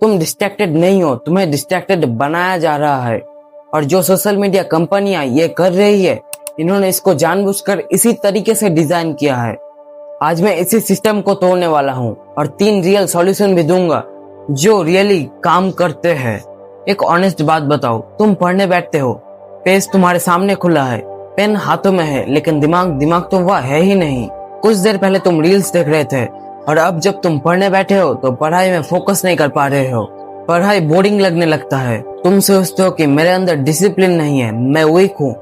तुम डिस्ट्रैक्टेड नहीं हो, तुम्हें डिस्ट्रैक्टेड बनाया जा रहा है। और जो सोशल मीडिया कंपनियां ये कर रही है, इन्होंने इसको जानबूझकर इसी तरीके से डिजाइन किया है। आज मैं इसी सिस्टम को तोड़ने वाला हूँ और 3 रियल सॉल्यूशन भी दूंगा जो रियली काम करते हैं। एक ऑनेस्ट बात बताओ, तुम पढ़ने बैठते हो, पेज तुम्हारे सामने खुला है, पेन हाथों में है, लेकिन दिमाग तो वह है ही नहीं। कुछ देर पहले तुम रील्स देख रहे थे और अब जब तुम पढ़ने बैठे हो तो पढ़ाई में फोकस नहीं कर पा रहे हो। पढ़ाई बोरिंग लगने लगता है। तुम सोचते हो कि मेरे अंदर डिसिप्लिन नहीं है, मैं वीक हूँ।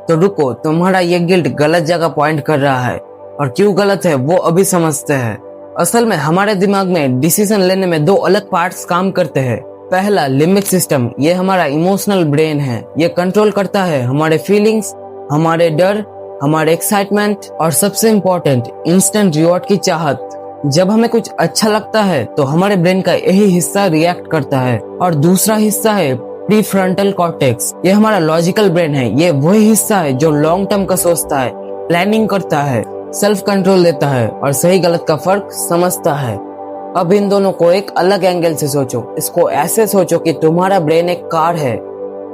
तो रुको, तुम्हारा ये गिल्ट गलत जगह पॉइंट कर रहा है और क्यों गलत है वो अभी समझते हैं। असल में हमारे दिमाग में डिसीजन लेने में 2 अलग पार्ट्स काम करते हैं। पहला लिम्बिक सिस्टम, ये हमारा इमोशनल ब्रेन है। ये कंट्रोल करता है हमारे फीलिंग्स, हमारे डर, हमारे एक्साइटमेंट और सबसे इम्पोर्टेंट इंस्टेंट रिवॉर्ड की चाहत। जब हमें कुछ अच्छा लगता है तो हमारे ब्रेन का यही हिस्सा रिएक्ट करता है। और दूसरा हिस्सा है प्रीफ्रंटल कॉर्टेक्स। ये हमारा लॉजिकल ब्रेन है। ये वही हिस्सा है जो लॉन्ग टर्म का सोचता है, प्लानिंग करता है, सेल्फ कंट्रोल देता है और सही गलत का फर्क समझता है। अब इन दोनों को एक अलग एंगल से सोचो। इसको ऐसे सोचो कि तुम्हारा ब्रेन एक कार है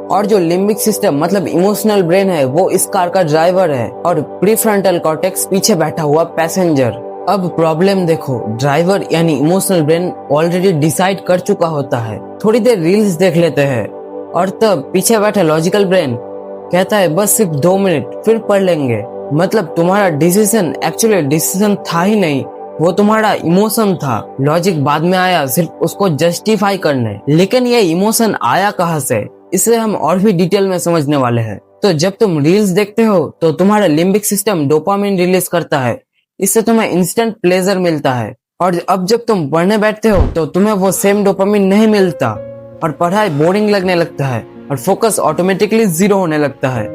और जो लिम्बिक सिस्टम मतलब इमोशनल ब्रेन है वो इस कार का ड्राइवर है और प्रीफ्रंटल कॉर्टेक्स पीछे बैठा हुआ पैसेंजर। अब प्रॉब्लम देखो, ड्राइवर यानी इमोशनल ब्रेन ऑलरेडी डिसाइड कर चुका होता है। थोड़ी देर रील्स देख लेते हैं और तब पीछे बैठा लॉजिकल ब्रेन कहता है बस सिर्फ 2 मिनट फिर पढ़ लेंगे। मतलब तुम्हारा डिसीजन एक्चुअली डिसीजन था ही नहीं, वो तुम्हारा इमोशन था। लॉजिक बाद में आया सिर्फ उसको जस्टिफाई करने। लेकिन ये इमोशन आया कहाँ से, इसे हम और भी डिटेल में समझने वाले हैं। तो जब तुम रील्स देखते हो तो तुम्हारा लिम्बिक सिस्टम डोपामिन रिलीज करता है। इससे तुम्हें इंस्टेंट प्लेजर मिलता है। और अब जब तुम पढ़ने बैठते हो तो तुम्हें वो सेम डोपामिन नहीं मिलता और पढ़ाई बोरिंग लगने लगता है और फोकस ऑटोमेटिकली 0 होने लगता है।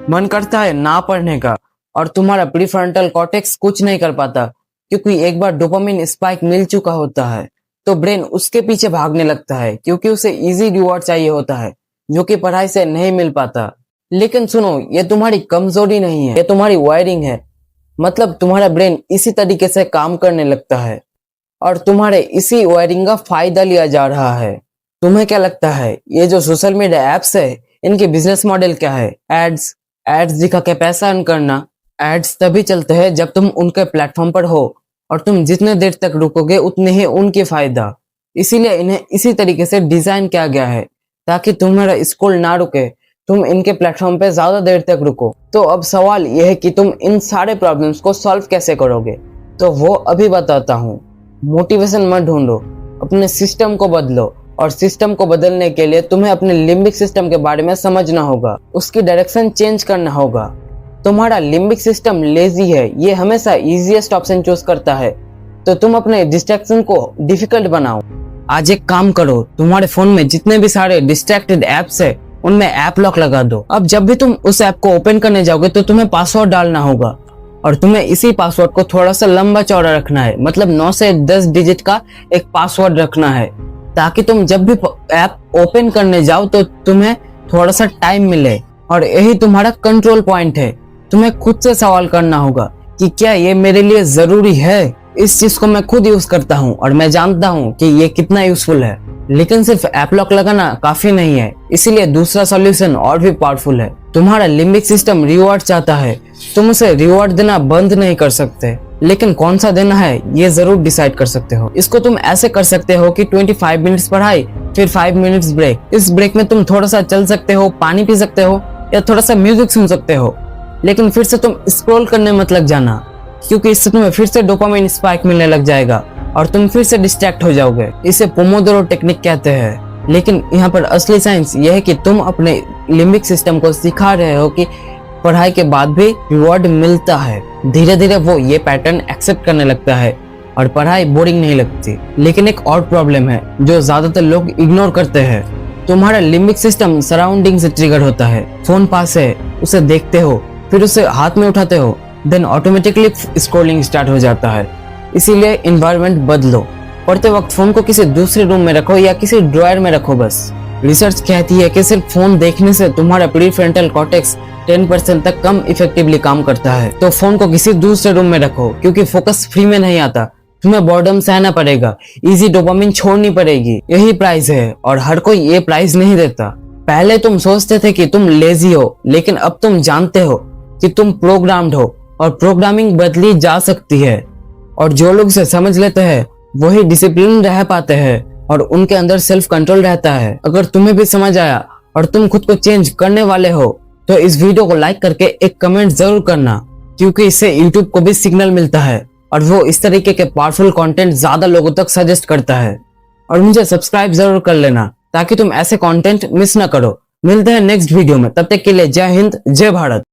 मन करता है ना पढ़ने का और तुम्हारा प्रीफ्रंटल कॉर्टेक्स कुछ नहीं कर पाता क्योंकि एक बार डोपामिन स्पाइक मिल चुका होता है। तो ब्रेन उसके पीछे भागने लगता है क्योंकि उसे इजी रिवॉर्ड चाहिए होता है जो कि पढ़ाई से नहीं मिल पाता। लेकिन सुनो, ये तुम्हारी कमजोरी नहीं है, ये तुम्हारी वायरिंग है। मतलब तुम्हारा ब्रेन इसी तरीके से काम करने लगता है और तुम्हारे इसी वायरिंग का फायदा लिया जा रहा है। तुम्हें क्या लगता है ये जो सोशल मीडिया एप्स है इनके बिजनेस मॉडल क्या है? एड्स दिखा के पैसा अर्न करना। एड्स तभी चलते हैं जब तुम उनके प्लेटफॉर्म पर हो और तुम जितने देर तक रुकोगे उतने ही उनके फायदा। इसीलिए इन्हें इसी तरीके से डिजाइन किया गया है ताकि तुम्हारा स्क्रॉल ना रुके, तुम इनके प्लेटफॉर्म पे ज्यादा देर तक रुको। तो अब सवाल यह है कि तुम इन सारे प्रॉब्लम्स को सॉल्व कैसे करोगे? तो वो अभी बताता हूँ। मोटिवेशन मत ढूंढो, अपने सिस्टम को बदलो। और सिस्टम को बदलने के लिए तुम्हें अपने लिम्बिक सिस्टम के बारे में समझना होगा, उसकी डायरेक्शन चेंज करना होगा। तुम्हारा लिम्बिक सिस्टम लेजी है, ये हमेशा इजीएस्ट ऑप्शन चूज करता है। तो तुम अपने डिस्ट्रैक्शन को डिफिकल्ट बनाओ। आज एक काम करो, तुम्हारे फोन में जितने भी सारे डिस्ट्रैक्टेड एप्स है उनमें ऐप लॉक लगा दो। अब जब भी तुम उस ऐप को ओपन करने जाओगे तो तुम्हें पासवर्ड डालना होगा और तुम्हें इसी पासवर्ड को थोड़ा सा लंबा चौड़ा रखना है। मतलब 9 से 10 डिजिट का एक पासवर्ड रखना है ताकि तुम जब भी ऐप ओपन करने जाओ तो तुम्हें थोड़ा सा टाइम मिले। और यही तुम्हारा कंट्रोल पॉइंट है। तुम्हें खुद से सवाल करना होगा कि क्या ये मेरे लिए जरूरी है। इस चीज को मैं खुद यूज करता हूँ और मैं जानता हूँ कि ये कितना यूजफुल है। लेकिन सिर्फ ऐप लॉक लगाना काफी नहीं है, इसीलिए दूसरा सॉल्यूशन और भी पावरफुल है। तुम्हारा लिम्बिक सिस्टम रिवॉर्ड चाहता है, तुम उसे रिवॉर्ड देना बंद नहीं कर सकते, लेकिन कौन सा देना है ये जरूर डिसाइड कर सकते हो। इसको तुम ऐसे कर सकते हो कि 25 मिनट्स पढ़ाई फिर 5 मिनट्स ब्रेक। इस ब्रेक में तुम थोड़ा सा चल सकते हो, पानी पी सकते हो या थोड़ा सा म्यूजिक सुन सकते हो। लेकिन फिर से तुम स्क्रॉल करने मत लग जाना क्योंकि इससे तुम्हें फिर से डोपामिन स्पाइक मिलने लग जाएगा और तुम फिर से डिस्ट्रैक्ट हो जाओगे। इसे पोमोडोरो टेक्निक कहते हैं। लेकिन यहाँ पर असली साइंस यह है कि तुम अपने लिम्बिक सिस्टम को सिखा रहे हो कि पढ़ाई के बाद भी रिवॉर्ड मिलता है। धीरे धीरे वो ये पैटर्न एक्सेप्ट करने लगता है और पढ़ाई बोरिंग नहीं लगती। लेकिन एक और प्रॉब्लम है जो ज्यादातर लोग इग्नोर करते हैं। तुम्हारा लिम्बिक सिस्टम सराउंडिंग से ट्रिगर होता है। फोन पास है, उसे देखते हो, फिर उसे हाथ में उठाते हो, देन ऑटोमेटिकली स्क्रॉलिंग स्टार्ट हो जाता है। इसीलिए एनवायरनमेंट बदलो। पढ़ते वक्त फोन को किसी दूसरे रूम में रखो या किसी ड्रॉयर में रखो बस। रिसर्च कहती है कि सिर्फ फोन देखने से तुम्हारा प्रीफ्रंटल कॉर्टेक्स 10% तक कम इफेक्टिवली काम करता है। तो फोन को किसी दूसरे रूम में रखो क्योंकि फोकस फ्री में नहीं आता, तुम्हें बॉर्डम सहना पड़ेगा, इजी डोपामिन छोड़नी पड़ेगी। यही प्राइस है और हर कोई ये प्राइस नहीं देता। पहले तुम सोचते थे कि तुम लेजी हो, लेकिन अब तुम जानते हो कि तुम प्रोग्राम्ड हो और प्रोग्रामिंग बदली जा सकती है। और जो लोग इसे समझ लेते हैं वही डिसिप्लिन रह पाते हैं और उनके अंदर सेल्फ कंट्रोल रहता है। अगर तुम्हें भी समझ आया और तुम खुद को चेंज करने वाले हो तो इस वीडियो को लाइक करके एक कमेंट जरूर करना, क्योंकि इससे यूट्यूब को भी सिग्नल मिलता है और वो इस तरीके के पावरफुल कंटेंट ज्यादा लोगों तक सजेस्ट करता है। और मुझे सब्सक्राइब जरूर कर लेना ताकि तुम ऐसे कंटेंट मिस ना करो। मिलते हैं नेक्स्ट वीडियो में, तब तक के लिए जय हिंद, जय भारत।